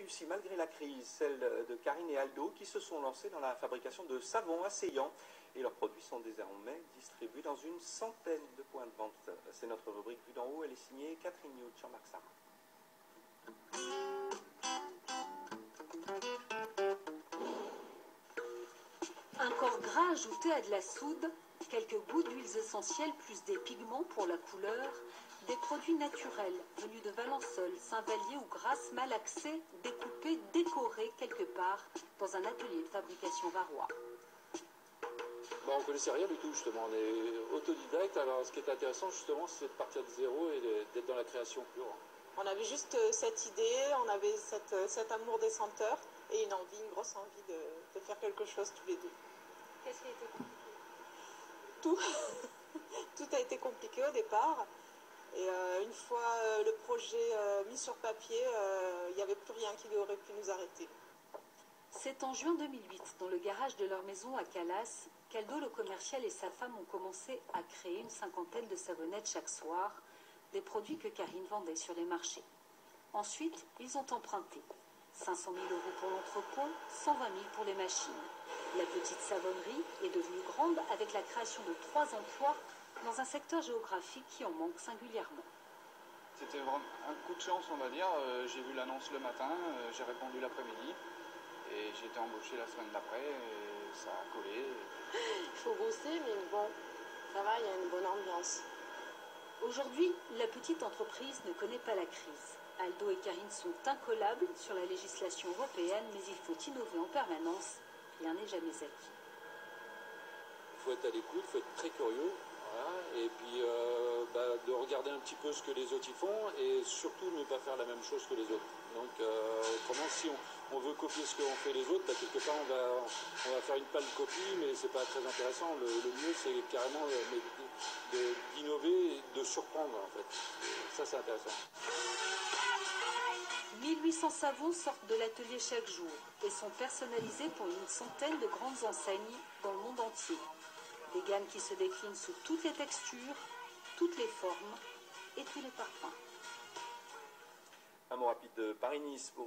réussi malgré la crise, celle de Karine et Aldo qui se sont lancés dans la fabrication de savons asséillants et leurs produits sont désormais distribués dans une centaine de points de vente. C'est notre rubrique Vue d'en haut, elle est signée Catherine Newt, Jean-Marc Sarah. Un corps gras ajouté à de la soude, quelques bouts d'huiles essentielles plus des pigments pour la couleur, des produits naturels venus de Valençol, Saint-Vallier ou Grasse malaxés, découpés, décorés quelque part dans un atelier de fabrication varois. On ne connaissait rien du tout justement, on est autodidacte, alors ce qui est intéressant justement c'est de partir de zéro et d'être dans la création pure. On avait juste cette idée, on avait cet amour des senteurs et une grosse envie de faire quelque chose tous les deux. Qu'est-ce qui a été compliqué? Tout. Tout a été compliqué au départ. Et une fois le projet mis sur papier, il n'y avait plus rien qui aurait pu nous arrêter. C'est en juin 2008, dans le garage de leur maison à Calas, qu'Aldo le commercial et sa femme ont commencé à créer une cinquantaine de savonnettes chaque soir, des produits que Karine vendait sur les marchés. Ensuite, ils ont emprunté 500 000 € pour l'entrepôt, 120 000 pour les machines. La petite savonnerie est devenue grande avec la création de 3 emplois dans un secteur géographique qui en manque singulièrement. C'était vraiment un coup de chance, on va dire. J'ai vu l'annonce le matin, j'ai répondu l'après-midi et j'ai été embauché la semaine d'après et ça a collé. Il faut bosser, mais bon, ça va, il y a une bonne ambiance. Aujourd'hui, la petite entreprise ne connaît pas la crise. Aldo et Karine sont incollables sur la législation européenne, mais il faut innover en permanence. Rien n'est jamais acquis. Il faut être à l'écoute, il faut être très curieux, voilà, et puis de regarder un petit peu ce que les autres y font et surtout ne pas faire la même chose que les autres. Donc autrement, si on veut copier ce qu'ont fait les autres, quelque part on va faire une pâle copie, mais c'est pas très intéressant. Le mieux c'est carrément d'innover et de surprendre en fait. Et ça c'est intéressant. 1800 savons sortent de l'atelier chaque jour et sont personnalisés pour une centaine de grandes enseignes dans le monde entier. Des gammes qui se déclinent sous toutes les textures, toutes les formes et tous les parfums. Un mot rapide de Paris-Nice pour